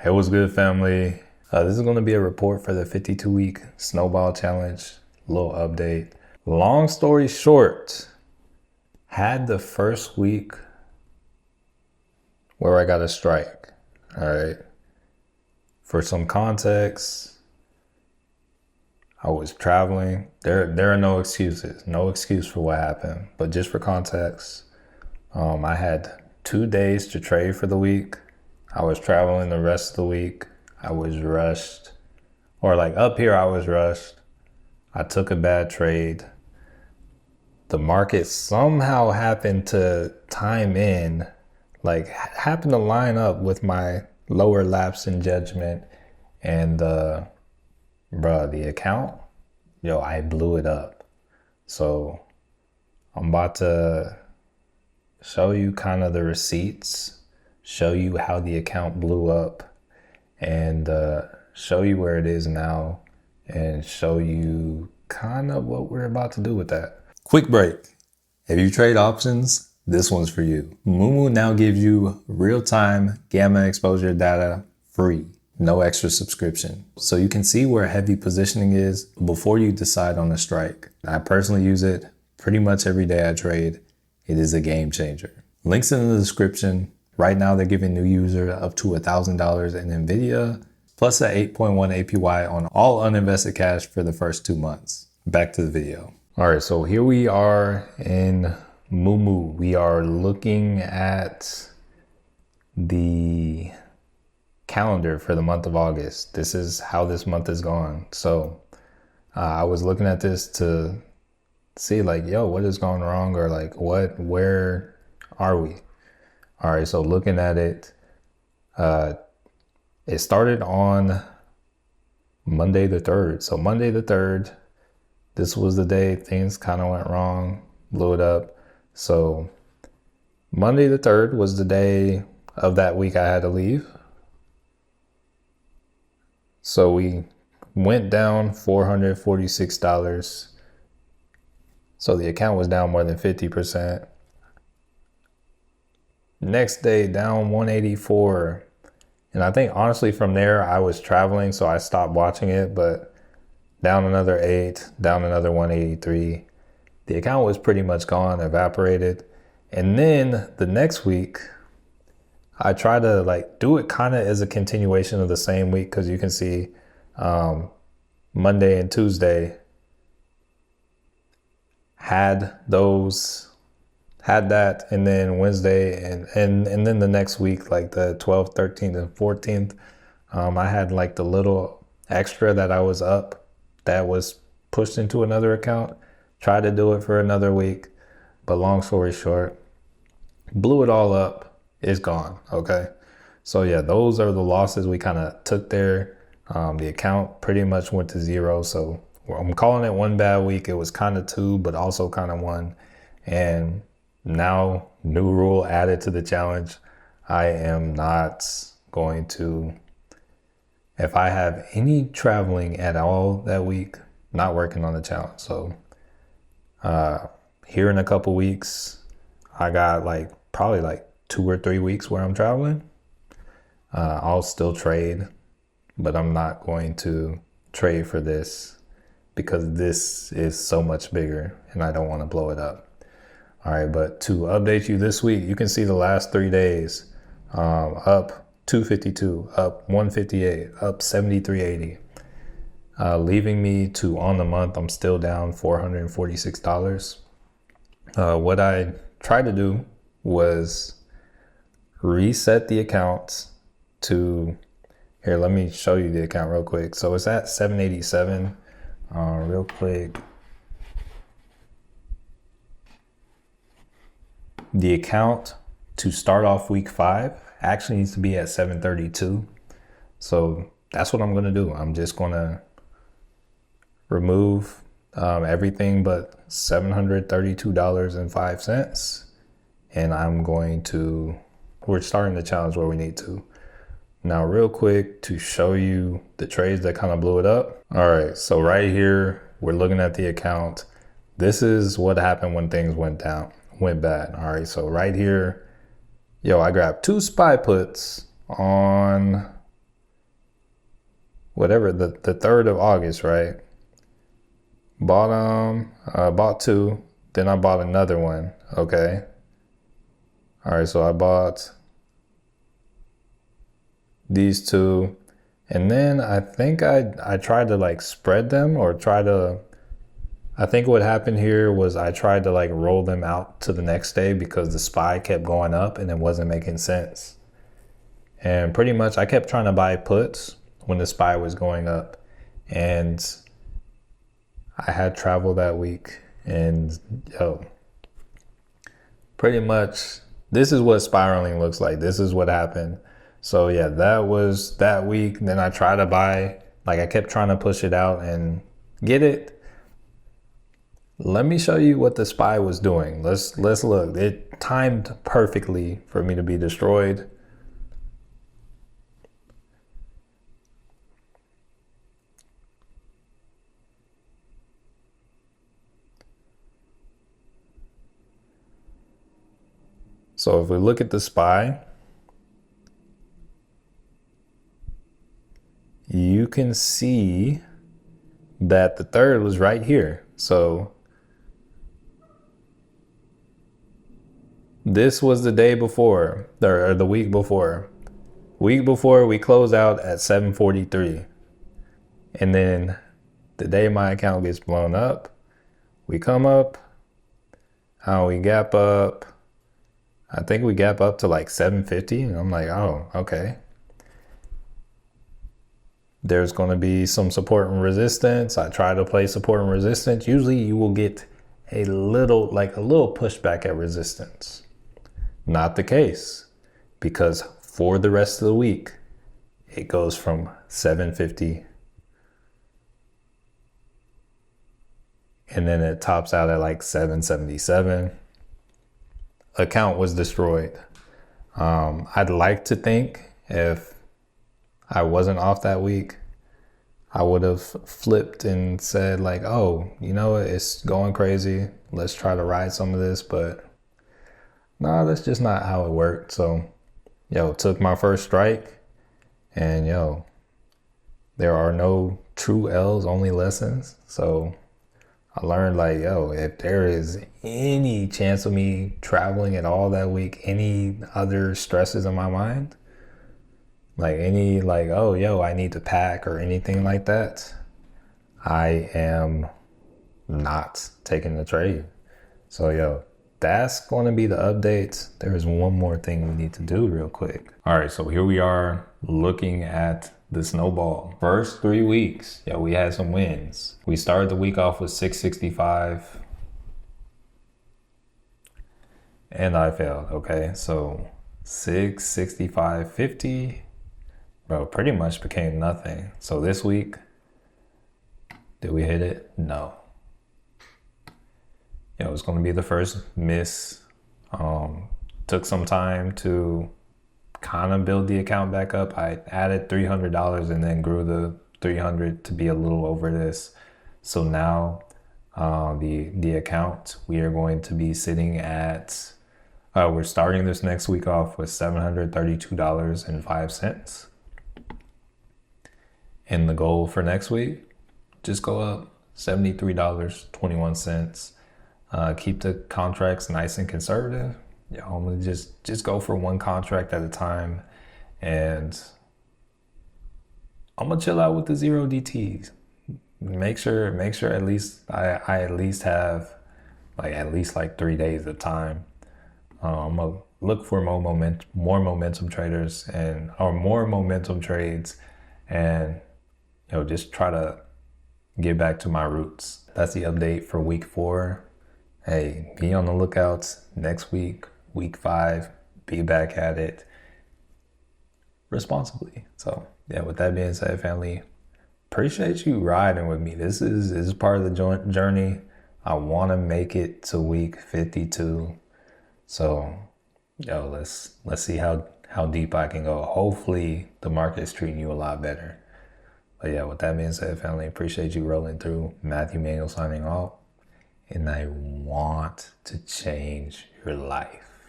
It was good, family. This is going to be a report for the 52-week Snowball Challenge. Little update. Long story short, had the first week where I got a strike. All right. For some context, I was traveling. There are no excuses. No excuse for what happened. But just for context, I had 2 days to trade for the week. I was traveling the rest of the week. I was rushed. Or like up here, I was rushed. I took a bad trade. The market somehow happened to time in, like happened to line up with my lower lapse in judgment. And the account, I blew it up. So I'm about to show you kind of the receipts, show you how the account blew up, and show you where it is now, and show you kind of what we're about to do with that. Quick break. If you trade options, this one's for you. Moomoo now gives you real-time gamma exposure data free. No extra subscription. So you can see where heavy positioning is before you decide on a strike. I personally use it pretty much every day I trade. It is a game changer. Links in the description. Right now they're giving new users up to $1,000 in NVIDIA, plus an 8.1 APY on all uninvested cash for the first 2 months. Back to the video. All right, so here we are in Moomoo. We are looking at the calendar for the month of August. This is how this month is gone. So I was looking at this to see like, what is going wrong, or like where are we? All right, so looking at it, it started on Monday the 3rd. So Monday the 3rd, this was the day things kind of went wrong, blew it up. So Monday the 3rd was the day of that week I had to leave. So we went down $446. So the account was down more than 50%. Next day, down 184. And I think honestly from there, I was traveling, so I stopped watching it, but down another 8, down another 183. The account was pretty much gone, evaporated. And then the next week, I try to like do it kind of as a continuation of the same week, because you can see Monday and Tuesday had that, and then Wednesday and then the next week, like the 12th, 13th, and 14th, I had like the little extra that I was up that was pushed into another account. Tried to do it for another week, but long story short, blew it all up. It's gone. Okay. So yeah, those are the losses we kind of took there. The account pretty much went to zero. So I'm calling it one bad week. It was kind of 2, but also kind of 1. And now, new rule added to the challenge. I am not going to, if I have any traveling at all that week, not working on the challenge. So here in a couple weeks, I got probably 2 or 3 weeks where I'm traveling. I'll still trade, but I'm not going to trade for this because this is so much bigger and I don't want to blow it up. All right, but to update you this week, you can see the last 3 days, up 252, up 158, up 73.80, leaving me to on the month, I'm still down $446. What I tried to do was reset the account to, here, let me show you the account real quick. So it's at 787, real quick. The account to start off week 5 actually needs to be at 732. So that's what I'm going to do. I'm just going to remove everything but $732.05. And we're starting the challenge where we need to. Now, real quick, to show you the trades that kind of blew it up. All right, so right here, we're looking at the account. This is what happened when things went bad. All right, so right here, I grabbed 2 SPY puts on whatever, the 3rd of August, right? Bought 2, then I bought another one, okay? All right, so I bought these 2, and then I think I tried to like spread them or I think what happened here was I tried to like roll them out to the next day because the SPY kept going up and it wasn't making sense. And pretty much I kept trying to buy puts when the SPY was going up, and I had travel that week, and pretty much this is what spiraling looks like. This is what happened. So yeah, that was that week. Then I tried to buy, like I kept trying to push it out and get it. Let me show you what the SPY was doing. Let's look. It timed perfectly for me to be destroyed. So if we look at the SPY, you can see that the 3rd was right here. So this was the day before, or the week before. Week before, we closed out at 743. And then the day my account gets blown up, we come up, we gap up. I think we gap up to like 750, and I'm like, oh, okay. There's going to be some support and resistance. I try to play support and resistance. Usually you will get a little pushback at resistance. Not the case, because for the rest of the week, it goes from 750 and then it tops out at like 777. Account was destroyed. I'd like to think if I wasn't off that week, I would have flipped and said like, oh, you know what, it's going crazy. Let's try to ride some of this, but no, that's just not how it worked. So, took my first strike, and there are no true L's, only lessons. So I learned like, if there is any chance of me traveling at all that week, any other stresses in my mind, like any like, I need to pack or anything like that, I am not taking the trade. So that's going to be the updates. There is one more thing we need to do real quick. All right, so here we are looking at the snowball. First 3 weeks, we had some wins. We started the week off with 665 and I failed. Okay, so 665.50, bro, pretty much became nothing. So this week, did we hit it? No. It was going to be the first miss. Took some time to kind of build the account back up. I added $300 and then grew the 300 to be a little over this. So now the account, we are going to be sitting at, we're starting this next week off with $732.05. And the goal for next week, just go up $73.21. Keep the contracts nice and conservative. I'm gonna just go for one contract at a time, and I'm gonna chill out with the 0 DTs. Make sure at least I at least have like 3 days of time. I'm gonna look for more momentum traders or more momentum trades, and just try to get back to my roots. That's the update for week 4. Hey, be on the lookout next week, week 5, be back at it responsibly. So with that being said, family, appreciate you riding with me. This is part of the journey. I want to make it to week 52. So let's see how deep I can go. Hopefully the market's treating you a lot better. But with that being said, family, appreciate you rolling through. Manuel signing off. And I want to change your life.